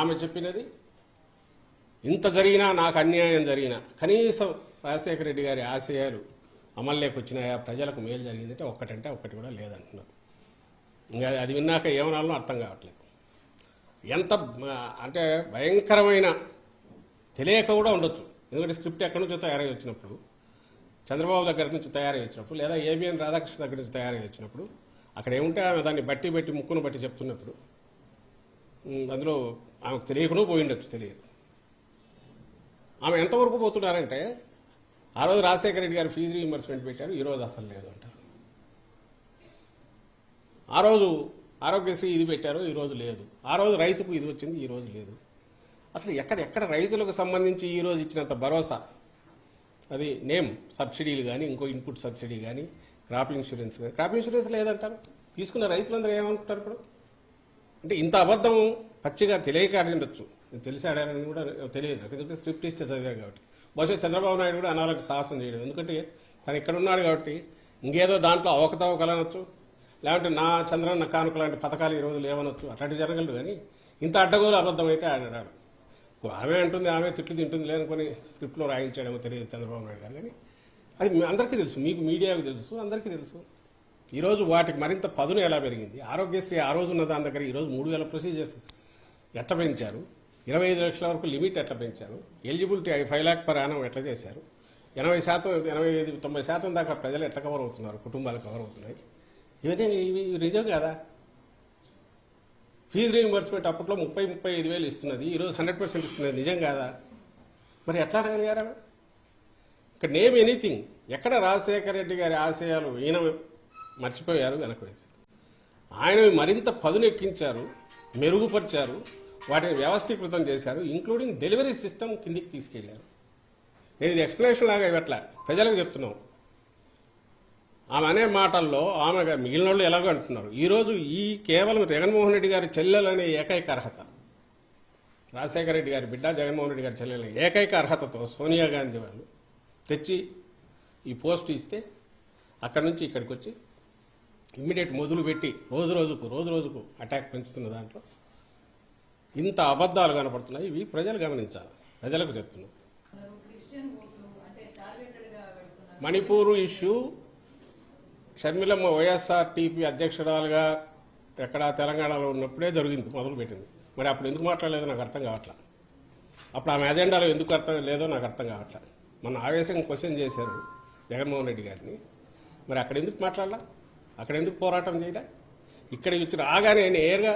ఆమె చెప్పినది ఇంత జరిగినా నాకు అన్యాయం జరిగినా కనీసం రాజశేఖర రెడ్డి గారి ఆశయాలు అమల్లోకి వచ్చినాయా, ప్రజలకు మేలు జరిగిందంటే ఒక్కటంటే ఒక్కటి కూడా లేదంటున్నారు. ఇంకా అది విన్నాక ఏమనాలో అర్థం కావట్లేదు. ఎంత అంటే భయంకరమైన తెలియక కూడా ఉండొచ్చు. ఎందుకంటే స్క్రిప్ట్ ఎక్కడి నుంచో తయారై వచ్చినప్పుడు, చంద్రబాబు దగ్గర నుంచి తయారై వచ్చినప్పుడు, లేదా ఏబిఎన్ రాధాకృష్ణ దగ్గర నుంచి తయారై వచ్చినప్పుడు, అక్కడ ఏముంటే ఆమె దాన్ని బట్టి ముక్కును బట్టి చెప్తున్నప్పుడు అందులో ఆమెకు తెలియకుండా పోయిండొచ్చు, తెలియదు. ఆమె ఎంతవరకు పోతున్నారంటే ఆ రోజు రాజశేఖర రెడ్డి గారు ఫీజు రీయింబర్స్మెంట్ పెట్టారు, ఈరోజు అసలు లేదు అంటారు. ఆ రోజు ఆరోగ్యశ్రీ ఇది పెట్టారు, ఈరోజు లేదు. ఆ రోజు రైతుకు ఇది వచ్చింది, ఈరోజు లేదు. అసలు ఎక్కడ రైతులకు సంబంధించి ఈరోజు ఇచ్చినంత భరోసా, అది నేమ్ సబ్సిడీలు కానీ, ఇంకో ఇన్పుట్ సబ్సిడీ కానీ, క్రాప్ ఇన్సూరెన్స్ కానీ, క్రాప్ ఇన్సూరెన్స్ లేదంటారు. తీసుకున్న రైతులందరూ ఏమనుకుంటారు ఇప్పుడు? అంటే ఇంత అబద్ధం పచ్చిగా తెలియక ఆడిండొచ్చు, తెలిసి ఆడారని కూడా తెలియదు. ఎందుకంటే స్క్రిప్ట్ ఇస్తే చదివారు కాబట్టి. బహుశా చంద్రబాబు నాయుడు కూడా అనాలకు సాహసం చేయడం, ఎందుకంటే తను ఇక్కడ ఉన్నాడు కాబట్టి ఇంకేదో దాంట్లో అవకతవకలనొచ్చు, లేదంటే నా చంద్రన్న కానుక లాంటి పథకాలు ఈరోజు లేవనొచ్చు, అట్లాంటివి జరగలేదు. కానీ ఇంత అడ్డగోలు అబద్ధం అయితే ఆడాడు. ఆమె అంటుంది, ఆమె తిట్లు తింటుంది లేనుకొని స్క్రిప్ట్లో రాయించడమో తెలియదు చంద్రబాబు నాయుడు గారు. కానీ అది అందరికీ తెలుసు, మీకు మీడియాకు తెలుసు, అందరికీ తెలుసు. ఈరోజు వాటికి మరింత పదును ఎలా పెరిగింది. ఆరోగ్యశ్రీ ఆ రోజు ఉన్న దాని దగ్గర ఈరోజు 3000 ప్రొసీజర్స్ ఎట్లా పెంచారు, 25 లక్షల వరకు లిమిట్ ఎట్లా పెంచారు, ఎలిజిబిలిటీ 5 lakh per annum ఎట్లా చేశారు, 80%, 85-90% దాకా ప్రజలు ఎట్లా కవర్ అవుతున్నారు, కుటుంబాలు కవర్ అవుతున్నాయి. ఇవన్నీ ఇవి నిజం కాదా? ఫీజు రీయింబర్స్మెంట్ అప్పట్లో 30-35 వేలు ఇస్తున్నది, ఈరోజు 100% ఇస్తున్నది, నిజం కాదా? మరి ఎట్లా అడగలిగారా? ఇక్కడ నేమ్ ఎనీథింగ్. ఎక్కడ రాజశేఖర రెడ్డి గారి ఆశయాలు ఈయన మర్చిపోయారు, వెనక వేశారు. ఆయన మరింత పదునెక్కించారు, మెరుగుపరిచారు, వాటిని వ్యవస్థీకృతం చేశారు, ఇంక్లూడింగ్ డెలివరీ సిస్టమ్ కిందికి తీసుకెళ్లారు. నేను ఇది ఎక్స్ప్లెనేషన్ లాగా ఇవ్వట్లే, ప్రజలకు చెప్తున్నాం. ఆమె అనే మాటల్లో ఆమె మిగిలిన వాళ్ళు ఎలాగో అంటున్నారు. ఈరోజు ఈ కేవలం జగన్మోహన్ రెడ్డి గారి చెల్లెలనే ఏకైక అర్హత, రాజశేఖర రెడ్డి గారి బిడ్డ జగన్మోహన్ రెడ్డి గారి చెల్లెలనే ఏకైక అర్హతతో సోనియా గాంధీ వాళ్ళు తెచ్చి ఈ పోస్ట్ ఇస్తే అక్కడి నుంచి ఇక్కడికి వచ్చి ఇమ్మీడియట్ మొదలు పెట్టి రోజు రోజుకు అటాక్ పెంచుతున్న దాంట్లో ఇంత అబద్దాలు కనపడుతున్నాయి. ఇవి ప్రజలు గమనించాలి, ప్రజలకు చెప్తున్నాం. మణిపూర్ ఇష్యూ షర్మిలమ్మ వైఎస్ఆర్టీపీ అధ్యక్షురాలుగా ఎక్కడ తెలంగాణలో ఉన్నప్పుడే జరిగింది, మొదలుపెట్టింది. మరి అప్పుడు ఎందుకు మాట్లాడలేదో నాకు అర్థం కావట్లా. అప్పుడు ఆమె అజెండాలో ఎందుకు అర్థం లేదో నాకు అర్థం కావట్లా. మొన్న ఆవేశంగా క్వశ్చన్ చేశారు జగన్మోహన్ రెడ్డి గారిని, మరి అక్కడ ఎందుకు మాట్లాడలా, అక్కడ ఎందుకు పోరాటం చేయలే? ఇక్కడికి వచ్చి రాగానే నేరుగా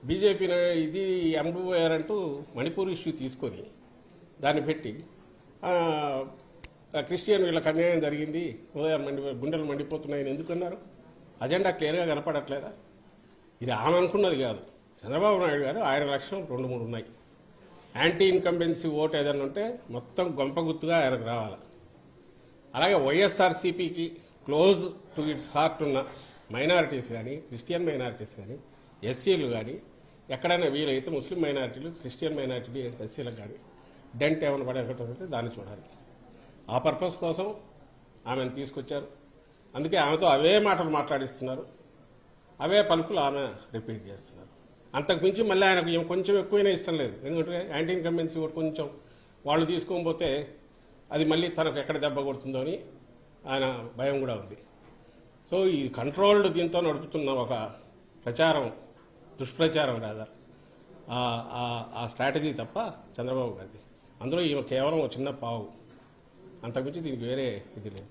బీజేపీని ఇది అంటూ మణిపూర్ ఇష్యూ తీసుకొని దాన్ని పెట్టి క్రిస్టియన్ వీళ్ళకి అన్యాయం జరిగింది, ఉదయం గుండెలు మండిపోతున్నాయని ఎందుకన్నారు? అజెండా క్లియర్గా కనపడట్లేదా? ఇది ఆమె అనుకున్నది కాదు, చంద్రబాబు నాయుడు గారు ఆయన లక్ష్యం 2-3 ఉన్నాయి. యాంటీ ఇన్కంబెన్సీ ఓటు ఏదైనా ఉంటే మొత్తం గొంపగుత్తుగా ఆయనకు రావాలి. అలాగే వైఎస్ఆర్సీపీకి క్లోజ్ టు ఇట్స్ హార్ట్ ఉన్న మైనారిటీస్ కానీ, క్రిస్టియన్ మైనారిటీస్ కానీ, ఎస్సీలు కానీ, ఎక్కడైనా వీలైతే ముస్లిం మైనారిటీలు, క్రిస్టియన్ మైనారిటీలు, ఎస్సీలకు కానీ డెంట్ ఏమైనా పడేటట్టు దాన్ని చూడాలి. ఆ పర్పస్ కోసం ఆమెను తీసుకొచ్చారు. అందుకే ఆమెతో అవే మాటలు మాట్లాడిస్తున్నారు, అవే పలుకులు ఆమె రిపీట్ చేస్తున్నారు. అంతకుమించి మళ్ళీ ఆయనకు కొంచెం ఎక్కువైనా ఇష్టం లేదు. ఎందుకంటే యాంటీ ఇన్కంబెన్సీ ఓటు కొంచెం వాళ్ళు తీసుకోకపోతే అది మళ్ళీ తనకు ఎక్కడ దెబ్బ కొడుతుందో అని ఆయన భయం కూడా ఉంది. సో ఈ కంట్రోల్డ్ దీంతో నడుపుతున్న ఒక ప్రచారం, దుష్ప్రచారం రాదా, ఆ స్ట్రాటజీ తప్ప చంద్రబాబు గారిది. అందులో ఈమె కేవలం ఒక చిన్న పావు, అంతకుమించి దీనికి వేరే ఇది లేదు.